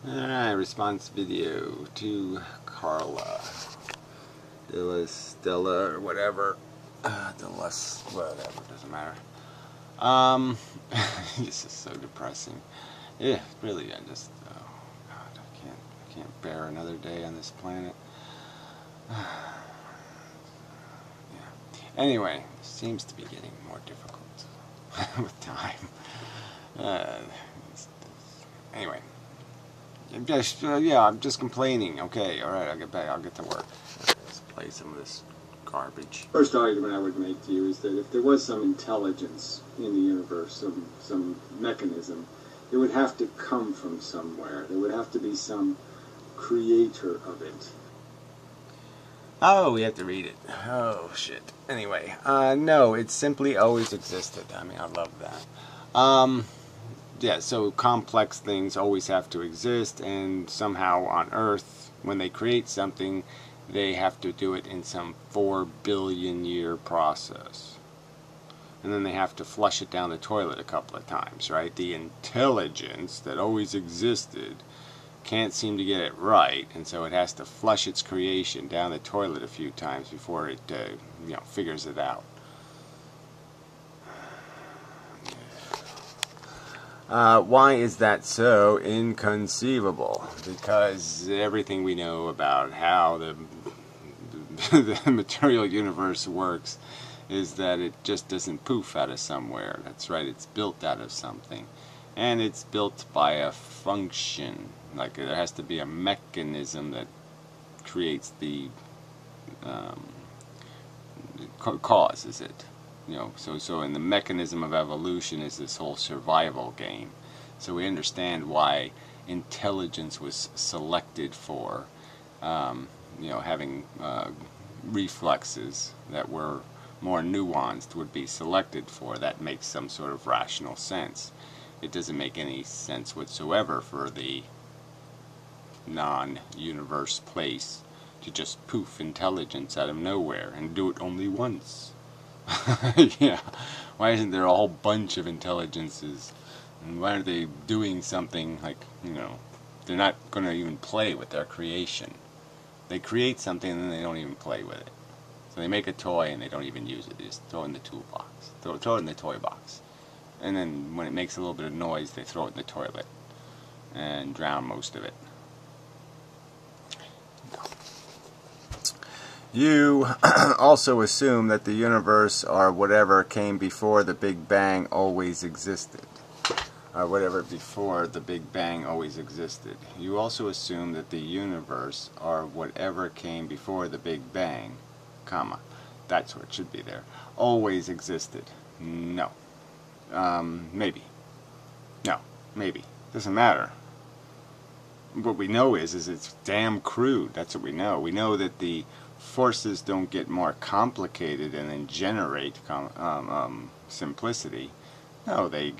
Alright, response video to Carla. Stella or whatever. Whatever, doesn't matter. This is so depressing. Yeah, really, oh God, I can't bear another day on this planet. Yeah. Anyway, it seems to be getting more difficult with time. Anyway. I'm just complaining. Okay, alright, I'll get back. I'll get to work. Let's play some of this garbage. First argument I would make to you is that if there was some intelligence in the universe, some mechanism, it would have to come from somewhere. There would have to be some creator of it. Oh, we have to read it. Oh, shit. Anyway, no, it simply always existed. I mean, I love that. Yeah, so complex things always have to exist, and somehow on Earth, when they create something, they have to do it in some 4 billion year process. And then they have to flush it down the toilet a couple of times, right? The intelligence that always existed can't seem to get it right, and so it has to flush its creation down the toilet a few times before it, figures it out. Why is that so inconceivable? Because everything we know about how the material universe works is that it just doesn't poof out of somewhere. That's right, it's built out of something. And it's built by a function. Like there has to be a mechanism that creates the causes it. So in the mechanism of evolution is this whole survival game. So we understand why intelligence was selected for, having reflexes that were more nuanced would be selected for. That makes some sort of rational sense. It doesn't make any sense whatsoever for the non-universe place to just poof intelligence out of nowhere and do it only once. Yeah, why isn't there a whole bunch of intelligences, and why aren't they doing something like, they're not going to even play with their creation. They create something and then they don't even play with it. So they make a toy and they don't even use it. They just throw it in the toolbox, throw it in the toy box, and then when it makes a little bit of noise they throw it in the toilet and drown most of it. You also assume that the universe or whatever came before the Big Bang always existed. Or whatever before the Big Bang always existed. You also assume that the universe or whatever came before the Big Bang, comma, that's what it should be there, always existed. No. Maybe. No, maybe. Doesn't matter. What we know is it's damn crude. That's what we know. We know that the forces don't get more complicated and then generate simplicity. No, they're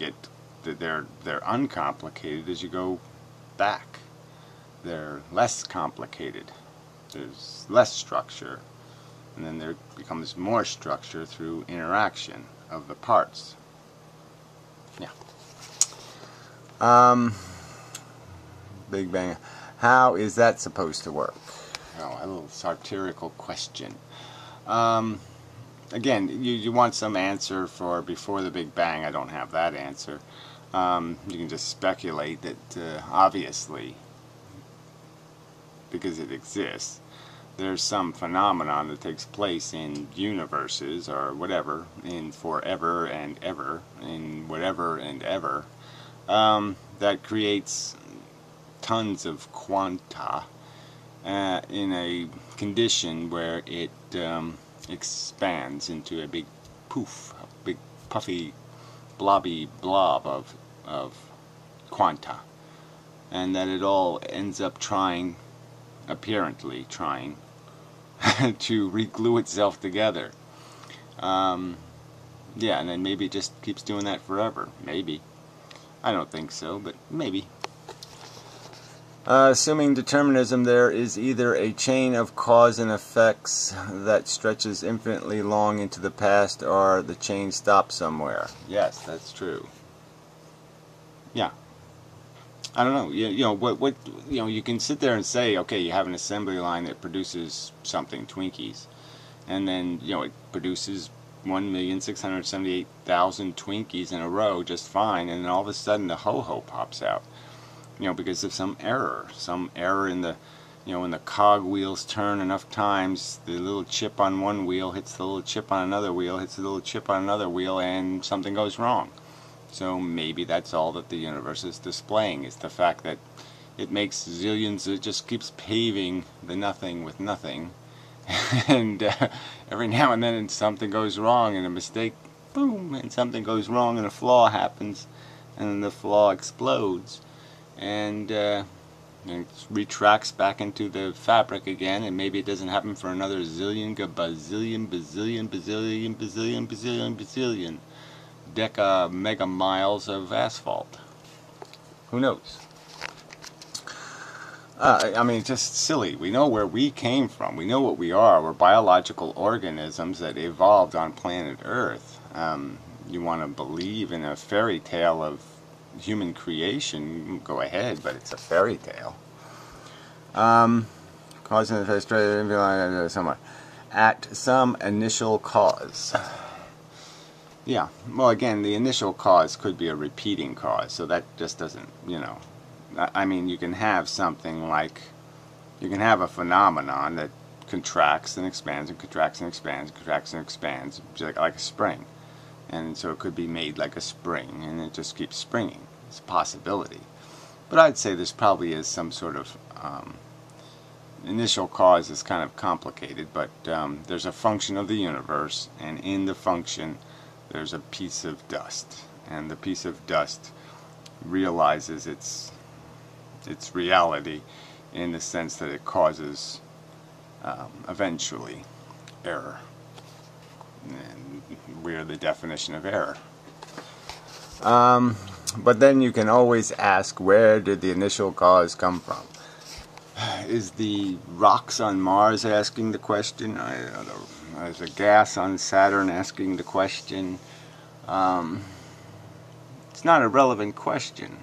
uncomplicated as you go back. They're less complicated. There's less structure, and then there becomes more structure through interaction of the parts. Yeah. Big Bang. How is that supposed to work? Oh, a little satirical question. Again, you want some answer for before the Big Bang. I don't have that answer. You can just speculate that obviously, because it exists, there's some phenomenon that takes place in universes or whatever, in forever and ever, in whatever and ever, that creates tons of quanta in a condition where it expands into a big poof, a big puffy blobby blob of quanta, and that it all ends up apparently trying to re-glue itself together. Yeah, and then maybe it just keeps doing that forever. Maybe. I don't think so, but maybe. Assuming determinism, there is either a chain of cause and effects that stretches infinitely long into the past, or the chain stops somewhere. Yes, that's true. Yeah. I don't know. You know what you know. You can sit there and say, okay, you have an assembly line that produces something, Twinkies, and then it produces 1,678,000 Twinkies in a row just fine, and then all of a sudden the ho-ho pops out, because of some error in the, when the cog wheels turn enough times, the little chip on one wheel hits the little chip on another wheel, hits the little chip on another wheel, and something goes wrong. So maybe that's all that the universe is displaying, is the fact that it makes zillions, it just keeps paving the nothing with nothing. And every now and then something goes wrong and a mistake, boom, and something goes wrong and a flaw happens, and then the flaw explodes, and it retracts back into the fabric again, and maybe it doesn't happen for another zillion, bazillion, bazillion, bazillion, bazillion, bazillion, bazillion deca mega miles of asphalt. Who knows? I mean, it's just silly. We know where we came from. We know what we are. We're biological organisms that evolved on planet Earth. You want to believe in a fairy tale of human creation, go ahead, but it's a fairy tale. Cause and effect somewhere. At some initial cause. Yeah, well, again, the initial cause could be a repeating cause, so that just doesn't, I mean, you can have something like, you can have a phenomenon that contracts and expands and contracts and expands, contracts and expands, like a spring. And so it could be made like a spring, and it just keeps springing. It's a possibility. But I'd say this probably is some sort of, initial cause is kind of complicated, but there's a function of the universe, and in the function there's a piece of dust, and the piece of dust realizes its reality in the sense that it causes eventually error, and we're the definition of error. But then you can always ask, where did the initial cause come from? Is the rocks on Mars asking the question? Is the gas on Saturn asking the question? It's not a relevant question.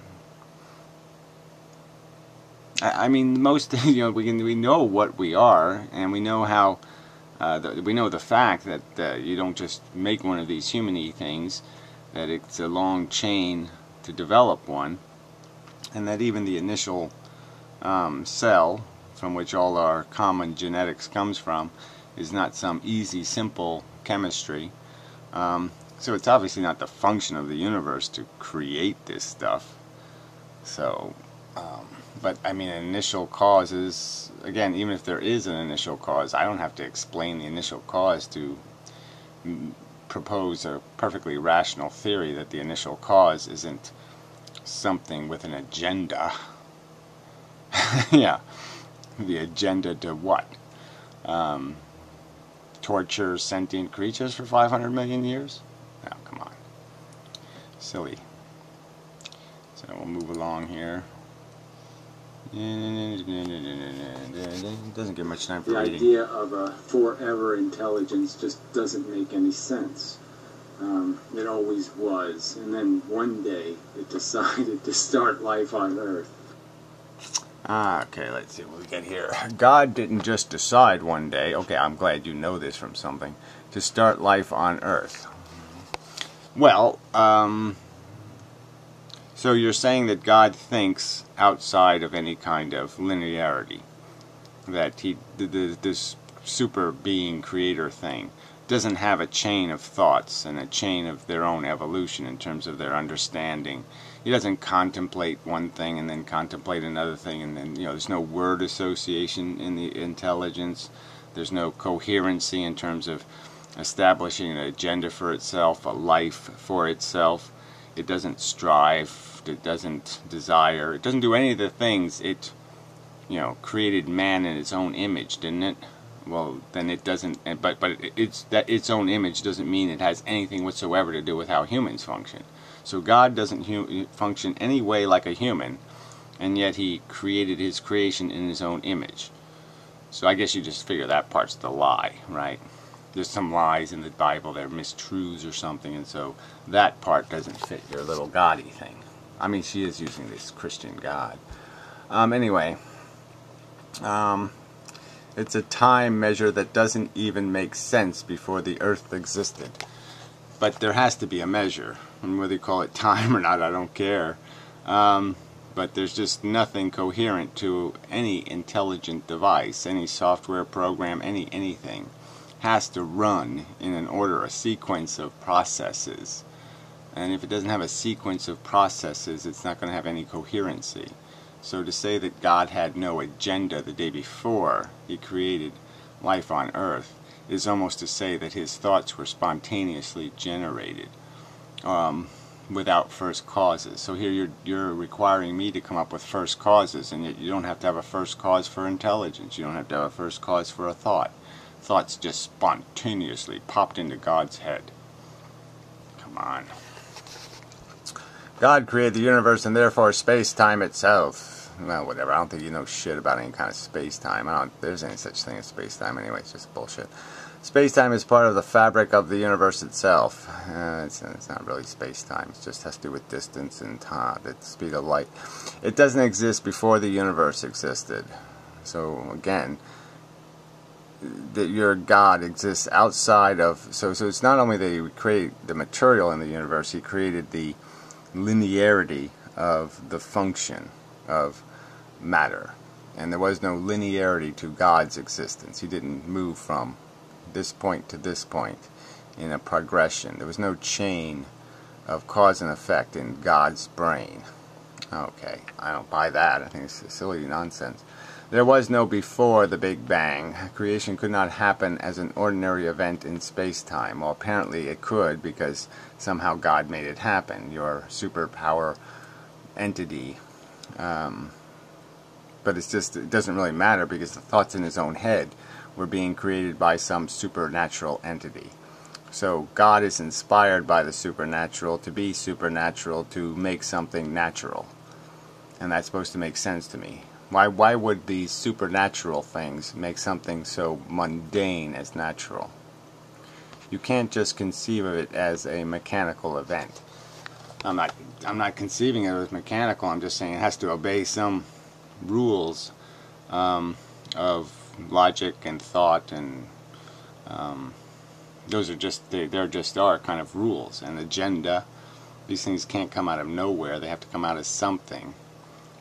I mean, most we know what we are, and we know how. We know the fact that you don't just make one of these human-y things; that it's a long chain to develop one, and that even the initial cell, from which all our common genetics comes from, is not some easy, simple chemistry. So it's obviously not the function of the universe to create this stuff. So, but I mean, initial causes, again, even if there is an initial cause, I don't have to explain the initial cause to propose a perfectly rational theory that the initial cause isn't something with an agenda. Yeah, the agenda to what? Torture sentient creatures for 500 million years? No, come on. Silly. So we'll move along here. It doesn't give much time for reading. The idea of a forever intelligence just doesn't make any sense. It always was, and then one day it decided to start life on Earth. Okay, let's see what we get here. God didn't just decide one day, okay, I'm glad you know this from something, to start life on Earth. Well, so you're saying that God thinks outside of any kind of linearity, that this super being creator thing doesn't have a chain of thoughts and a chain of their own evolution in terms of their understanding. He doesn't contemplate one thing and then contemplate another thing, and then there's no word association in the intelligence. There's no coherency in terms of establishing an agenda for itself, a life for itself. It doesn't strive, it doesn't desire, it doesn't do any of the things. It created man in its own image, didn't it? Well, then it doesn't, but it's that its own image doesn't mean it has anything whatsoever to do with how humans function. So God doesn't function any way like a human, and yet he created his creation in his own image. So I guess you just figure that part's the lie, right? There's some lies in the Bible, they're mistruths or something, and so that part doesn't fit your little gaudy thing. I mean, she is using this Christian God. Anyway, it's a time measure that doesn't even make sense before the earth existed. But there has to be a measure. And whether you call it time or not, I don't care. But there's just nothing coherent to any intelligent device, any software program, anything. Has to run in an order, a sequence of processes. And if it doesn't have a sequence of processes, it's not going to have any coherency. So to say that God had no agenda the day before He created life on earth is almost to say that His thoughts were spontaneously generated without first causes. So here you're requiring me to come up with first causes, and yet you don't have to have a first cause for intelligence. You don't have to have a first cause for a thought. Thoughts just spontaneously popped into God's head. Come on. God created the universe and therefore space-time itself. Well, whatever. I don't think you know shit about any kind of space-time. There's any such thing as space-time anyway. It's just bullshit. Space-time is part of the fabric of the universe itself. It's not really space-time. It just has to do with distance and time, the speed of light. It doesn't exist before the universe existed. So, again, that your God exists outside of... So it's not only that He created the material in the universe, He created the linearity of the function of matter. And there was no linearity to God's existence. He didn't move from this point to this point in a progression. There was no chain of cause and effect in God's brain. Okay, I don't buy that. I think it's silly nonsense. There was no before the Big Bang. Creation could not happen as an ordinary event in space-time. Well, apparently it could, because somehow God made it happen, your superpower entity. But it doesn't really matter, because the thoughts in His own head were being created by some supernatural entity. So God is inspired by the supernatural to be supernatural, to make something natural. And that's supposed to make sense to me. Why would these supernatural things make something so mundane as natural? You can't just conceive of it as a mechanical event. I'm not conceiving it as mechanical. I'm just saying it has to obey some rules of logic and thought, and those are just they're just our kind of rules. And agenda. These things can't come out of nowhere. They have to come out of something.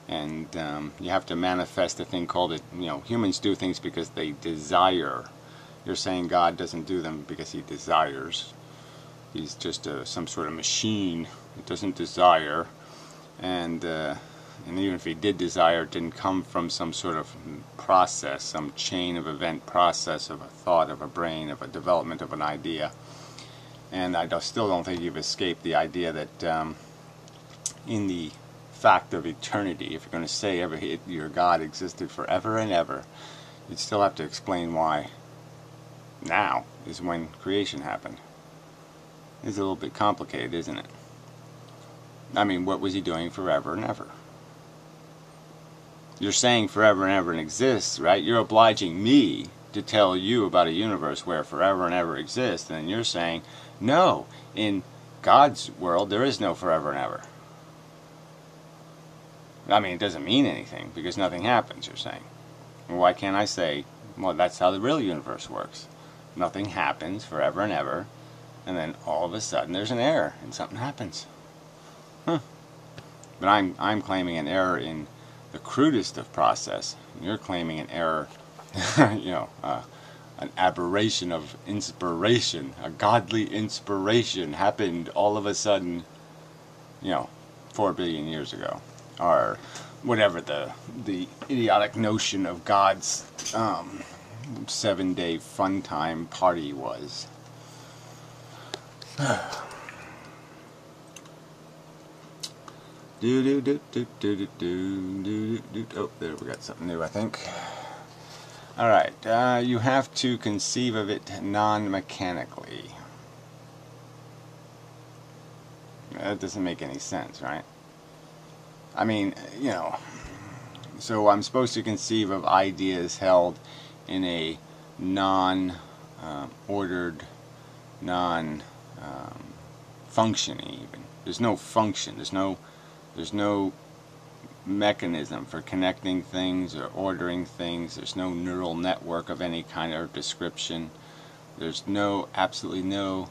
And you have to manifest a thing called humans do things because they desire. You're saying God doesn't do them because He desires. He's just some sort of machine that doesn't desire. And even if He did desire, it didn't come from some sort of process, some chain of event process of a thought, of a brain, of a development of an idea. And I still don't think you've escaped the idea that in the fact of eternity, if you're going to say your God existed forever and ever, you'd still have to explain why now is when creation happened. It's a little bit complicated, isn't it? I mean, what was He doing forever and ever? You're saying forever and ever exists, right? You're obliging me to tell you about a universe where forever and ever exists, and you're saying, no, in God's world there is no forever and ever. I mean, it doesn't mean anything, because nothing happens, you're saying. Well, why can't I say, well, that's how the real universe works. Nothing happens forever and ever, and then all of a sudden there's an error, and something happens. But I'm claiming an error in the crudest of process, and you're claiming an error, an aberration of inspiration, a godly inspiration happened all of a sudden, 4 billion years ago. Or whatever the idiotic notion of God's 7-day fun time party was. Oh, there we got something new, I think. Alright, you have to conceive of it non-mechanically. That doesn't make any sense, right? I mean, so I'm supposed to conceive of ideas held in a non-ordered, non-functioning even. There's no function. There's no There's no mechanism for connecting things or ordering things. There's no neural network of any kind or description. There's absolutely no,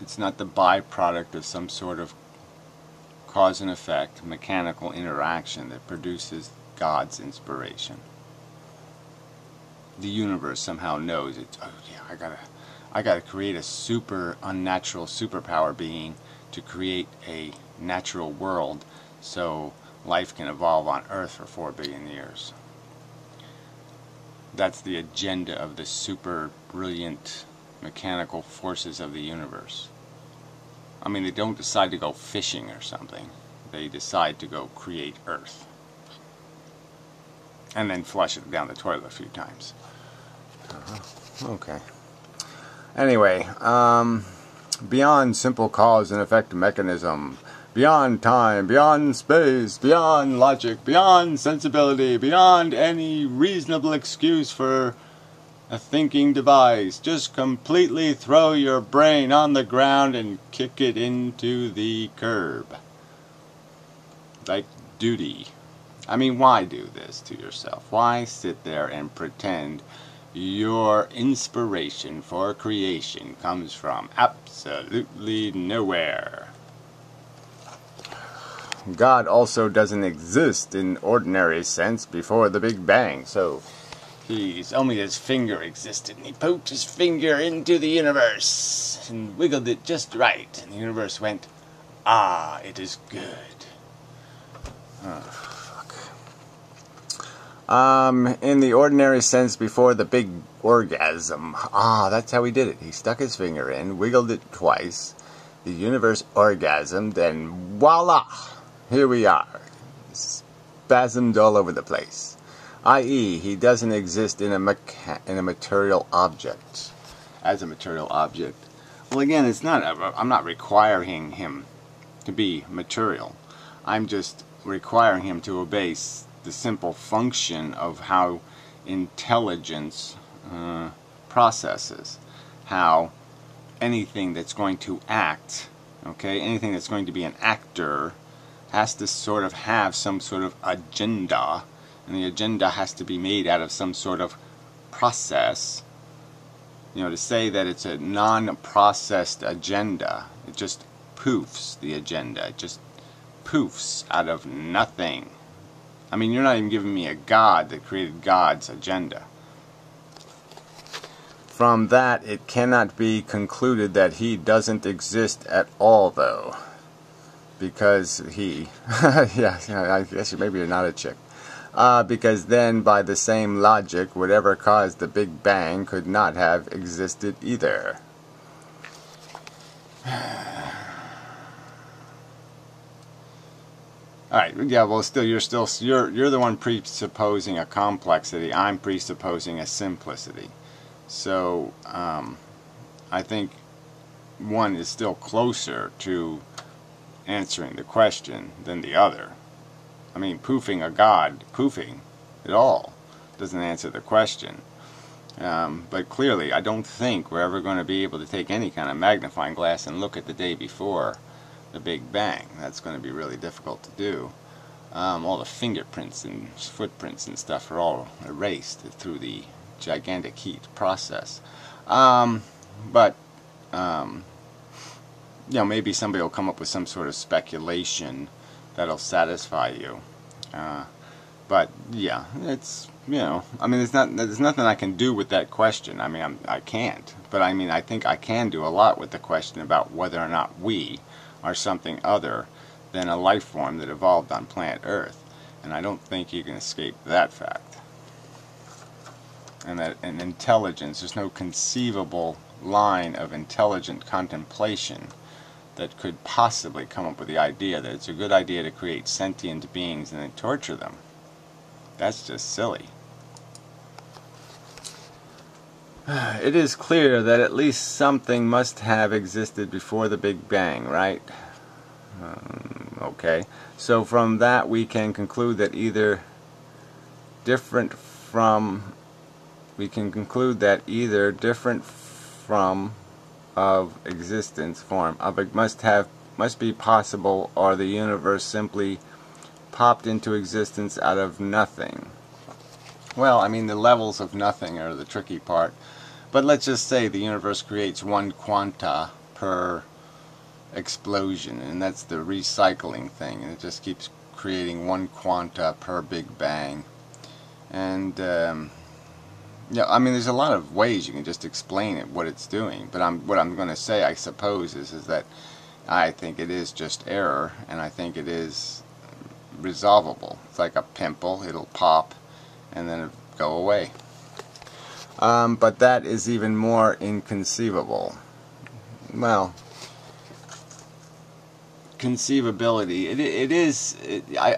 it's not the byproduct of some sort of cause and effect mechanical interaction that produces God's inspiration. The universe somehow knows it's, oh yeah, I gotta create a super unnatural superpower being to create a natural world so life can evolve on Earth for 4 billion years. That's the agenda of the super brilliant mechanical forces of the universe. I mean, they don't decide to go fishing or something. They decide to go create Earth. And then flush it down the toilet a few times. Okay. Anyway, beyond simple cause and effect mechanism, beyond time, beyond space, beyond logic, beyond sensibility, beyond any reasonable excuse for a thinking device. Just completely throw your brain on the ground and kick it into the curb. Like duty. I mean, why do this to yourself? Why sit there and pretend your inspiration for creation comes from absolutely nowhere? God also doesn't exist in ordinary sense before the Big Bang, so only his finger existed, and he poked his finger into the universe and wiggled it just right, and the universe went, ah, it is good. Oh, fuck. In the ordinary sense before the big orgasm. Ah, that's how he did it. He stuck his finger in, wiggled it twice, the universe orgasmed, and voila! Here we are. Spasmed all over the place. I.e., he doesn't exist in a material object. As a material object. Well, again, I'm not requiring him to be material. I'm just requiring him to obey the simple function of how intelligence processes. How anything that's going to act, okay, anything that's going to be an actor has to sort of have some sort of agenda, and the agenda has to be made out of some sort of process. You know, to say that it's a non-processed agenda, it just poofs the agenda. It just poofs out of nothing. I mean, you're not even giving me a God that created God's agenda. From that, it cannot be concluded that he doesn't exist at all, though. Because he, yeah, I guess maybe you're not a chick. Because then, by the same logic, whatever caused the Big Bang could not have existed either. Alright, yeah, well, still, you're the one presupposing a complexity. I'm presupposing a simplicity. So, I think one is still closer to answering the question than the other. I mean, poofing a God, poofing it all, doesn't answer the question. But clearly, I don't think we're ever going to be able to take any kind of magnifying glass and look at the day before the Big Bang. That's going to be really difficult to do. All the fingerprints and footprints and stuff are all erased through the gigantic heat process. But you know, maybe somebody will come up with some sort of speculation that'll satisfy you. But yeah, it's, you know, I mean, there's nothing I can do with that question. I mean, I can't. But I mean, I think I can do a lot with the question about whether or not we are something other than a life form that evolved on planet Earth. And I don't think you can escape that fact. And that in intelligence, there's no conceivable line of intelligent contemplation that could possibly come up with the idea that it's a good idea to create sentient beings and then torture them. That's just silly. It is clear that at least something must have existed before the Big Bang, right? Okay. So from that we can conclude that either different from of existence form of it must have must be possible, or the universe simply popped into existence out of nothing. Well, I mean, the levels of nothing are the tricky part. But let's just say the universe creates one quanta per explosion, and that's the recycling thing, and it just keeps creating one quanta per Big Bang. And yeah, I mean, there's a lot of ways you can just explain it, what it's doing. But what I'm going to say, I suppose, is that I think it is just error, and I think it is resolvable. It's like a pimple; it'll pop, and then it'll go away. But that is even more inconceivable. Well, conceivability.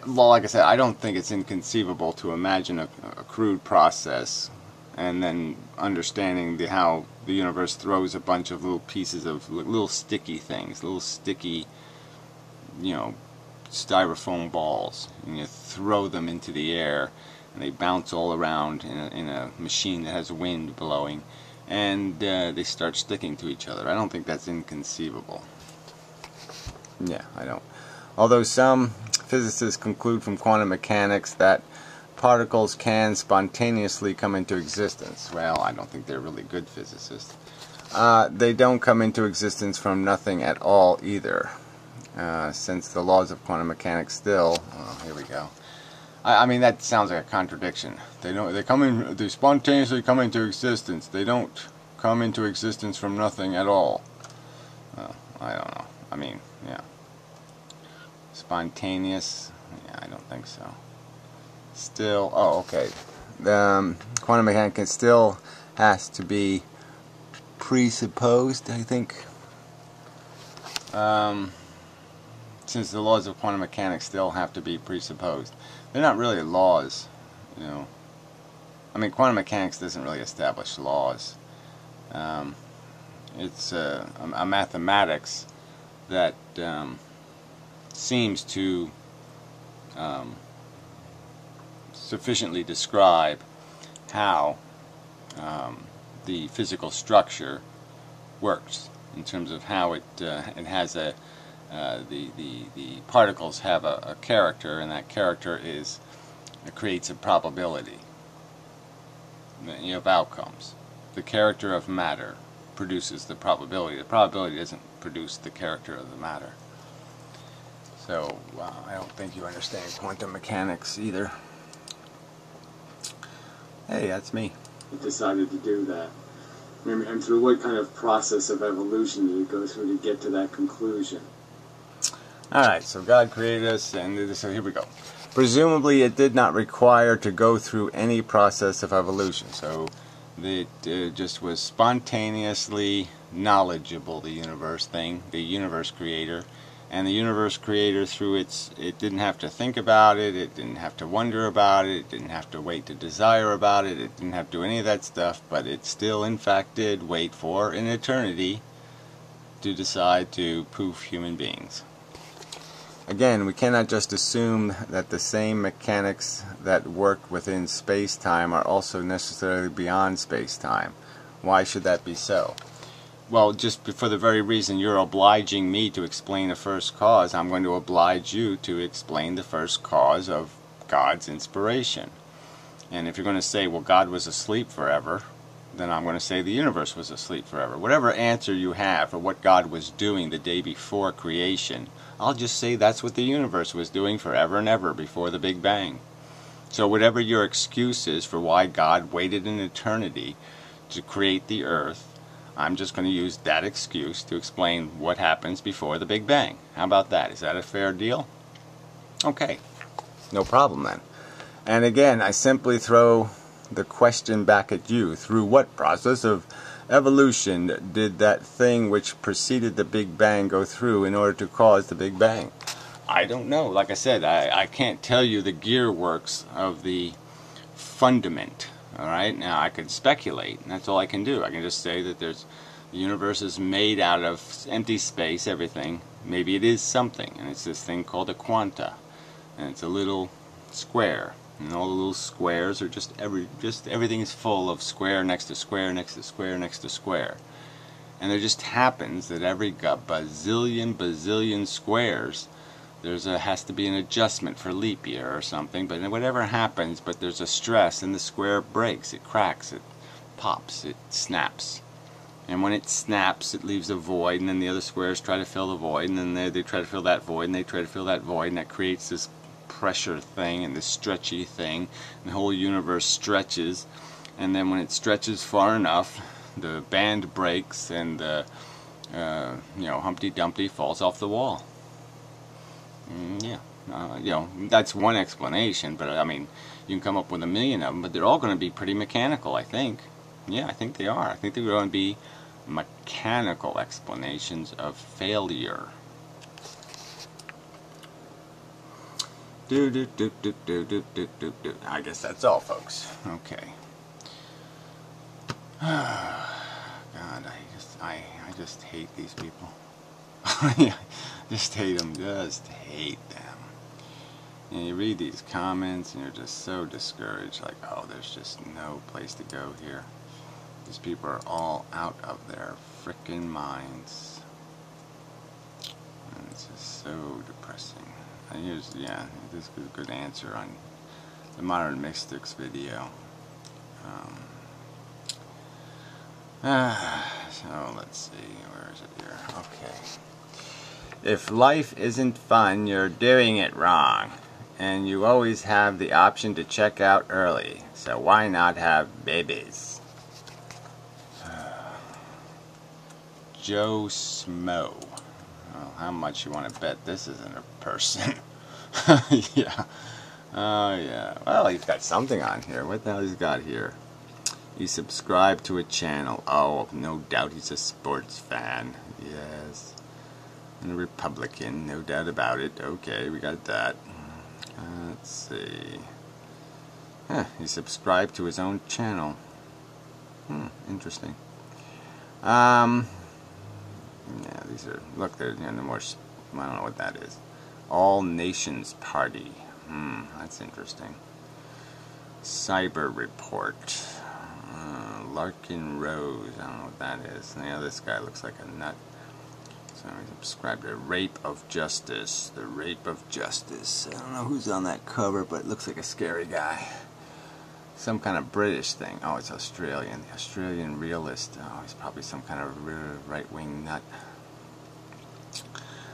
Well, like I said, I don't think it's inconceivable to imagine a crude process and then understanding how the universe throws a bunch of little pieces of little sticky things, little sticky, styrofoam balls, and you throw them into the air, and they bounce all around in a machine that has wind blowing, and they start sticking to each other. I don't think that's inconceivable. Yeah, I don't. Although some physicists conclude from quantum mechanics that particles can spontaneously come into existence. Well, I don't think they're really good physicists. They don't come into existence from nothing at all either, since the laws of quantum mechanics still... Oh, here we go. I mean, that sounds like a contradiction. They spontaneously come into existence. They don't come into existence from nothing at all. I don't know. I mean, yeah. Spontaneous? Yeah, I don't think so. Still, oh, okay. Quantum mechanics still has to be presupposed, I think. Since the laws of quantum mechanics still have to be presupposed. They're not really laws, I mean, quantum mechanics doesn't really establish laws. It's a mathematics that seems to sufficiently describe how the physical structure works in terms of how it has the particles have a character, and that character creates a probability of outcomes. The character of matter produces the probability. The probability doesn't produce the character of the matter. So I don't think you understand quantum mechanics either. Hey, that's me. It decided to do that. And through what kind of process of evolution did it go through to get to that conclusion? Alright, so God created us, and so here we go. Presumably it did not require to go through any process of evolution, so it just was spontaneously knowledgeable, the universe creator, and the universe creator through it didn't have to think about it, it didn't have to wonder about it, it didn't have to wait to desire about it, it didn't have to do any of that stuff, but it still in fact did wait for an eternity to decide to poof human beings. Again, we cannot just assume that the same mechanics that work within space-time are also necessarily beyond space-time. Why should that be so? Well, just for the very reason you're obliging me to explain the first cause, I'm going to oblige you to explain the first cause of God's inspiration. And if you're going to say, well, God was asleep forever, then I'm going to say the universe was asleep forever. Whatever answer you have for what God was doing the day before creation, I'll just say that's what the universe was doing forever and ever before the Big Bang. So whatever your excuse is for why God waited an eternity to create the earth, I'm just going to use that excuse to explain what happens before the Big Bang. How about that? Is that a fair deal? Okay. No problem then. And again, I simply throw the question back at you. Through what process of evolution did that thing which preceded the Big Bang go through in order to cause the Big Bang? I don't know. Like I said, I can't tell you the gear works of the fundament. Alright, now I could speculate, and that's all I can do. I can just say that the universe is made out of empty space, everything. Maybe it is something, and it's this thing called a quanta, and it's a little square. And all the little squares are everything is full of square next to square next to square next to square. And there just happens that every bazillion squares, has to be an adjustment for leap year or something, but whatever happens, but there's a stress and the square breaks, it cracks, it pops, it snaps. And when it snaps, it leaves a void, and then the other squares try to fill the void, and then they try to fill that void, and they try to fill that void, and that creates this pressure thing and this stretchy thing, and the whole universe stretches, and then when it stretches far enough, the band breaks, and the Humpty Dumpty falls off the wall. That's one explanation, but I mean, you can come up with a million of them, but they're all going to be pretty mechanical, I think. Yeah, I think they are. I think they're going to be mechanical explanations of failure. I guess that's all, folks. Okay. God, I just hate these people. Just hate them. Just hate them. And you read these comments and you're just so discouraged. Like, oh, there's just no place to go here. These people are all out of their frickin' minds. And it's just so depressing. This is a good answer on the Modern Mystics video. So let's see, where is it here? Okay. If life isn't fun, you're doing it wrong. And you always have the option to check out early. So why not have babies? Joe Smo. Well, how much you want to bet this isn't a person? Yeah. Oh, yeah. Well, he's got something on here. What the hell he's got here? He subscribed to a channel. Oh, no doubt he's a sports fan. Yes. And a Republican, no doubt about it. Okay, we got that. Let's see. He subscribed to his own channel. Interesting. Yeah, these are, look, they're the more, I don't know what that is. All Nations Party. That's interesting. Cyber Report. Larkin Rose. I don't know what that is. Yeah, this guy looks like a nut. So he subscribed to Rape of Justice. The Rape of Justice. I don't know who's on that cover, but it looks like a scary guy. Some kind of British thing. Oh, it's Australian. The Australian Realist. Oh, he's probably some kind of right-wing nut.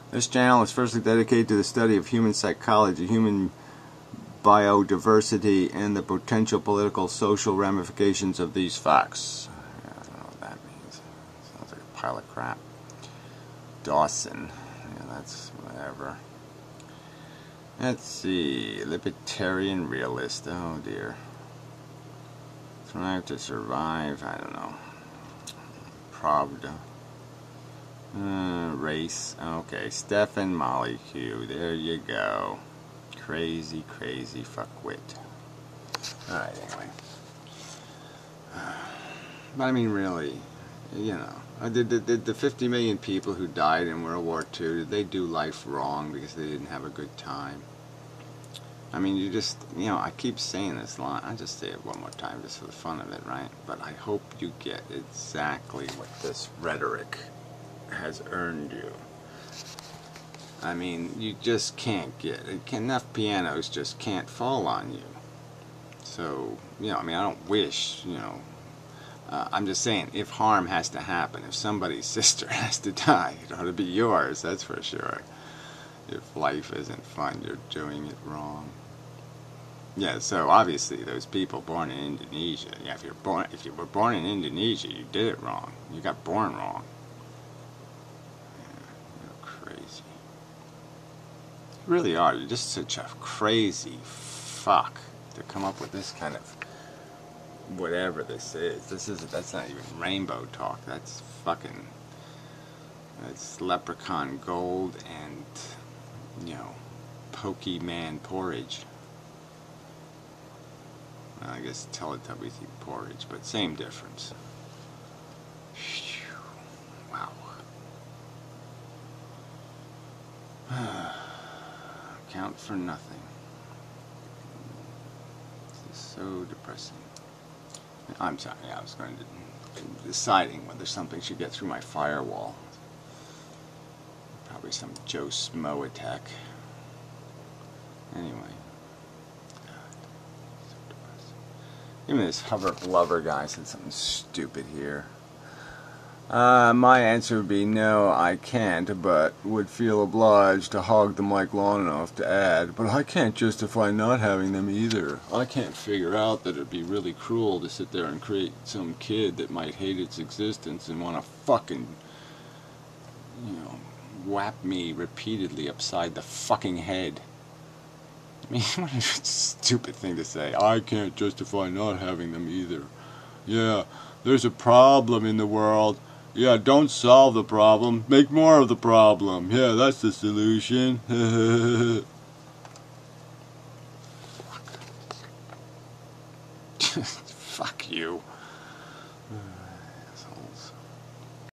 This channel is firstly dedicated to the study of human psychology, human biodiversity, and the potential political, social ramifications of these facts. Yeah, I don't know what that means. Sounds like a pile of crap. Dawson. Yeah, that's whatever. Let's see. Libertarian Realist. Oh, dear. Thrive to Survive. I don't know. Pravda. Race. Okay. Stephen Molecule. There you go. Crazy, crazy fuckwit. Alright, anyway. But I mean, really, you know, did the 50 million people who died in World War II, did they do life wrong because they didn't have a good time? I mean, you just, you know, I keep saying this line. I just say it one more time just for the fun of it, right? But I hope you get exactly what this rhetoric has earned you. I mean, you just can't get it. Enough pianos just can't fall on you. So, you know, I mean, I don't wish, you know, I'm just saying, if harm has to happen, if somebody's sister has to die, it ought to be yours, that's for sure. If life isn't fun, you're doing it wrong. Yeah, so obviously those people born in Indonesia, yeah, if you were born in Indonesia, you did it wrong. You got born wrong. Yeah, you're crazy. You really are. You're just such a crazy fuck to come up with this kind of whatever this is. That's not even rainbow talk. That's fucking, that's leprechaun gold and, you know, Pokemon porridge. Well, I guess Teletubbies eat porridge, but same difference. Wow. Count for nothing. This is so depressing. I'm sorry, I was going to deciding whether something should get through my firewall. Probably some Joe Smo attack. Anyway. God, so depressing. Even this hover blubber guy said something stupid here. My answer would be no, I can't, but would feel obliged to hog the mic long enough to add, but I can't justify not having them either. I can't figure out that it'd be really cruel to sit there and create some kid that might hate its existence and want to fucking, you know, whap me repeatedly upside the fucking head. I mean, what a stupid thing to say. I can't justify not having them either. Yeah, there's a problem in the world. Yeah, don't solve the problem. Make more of the problem. Yeah, that's the solution. Fuck you.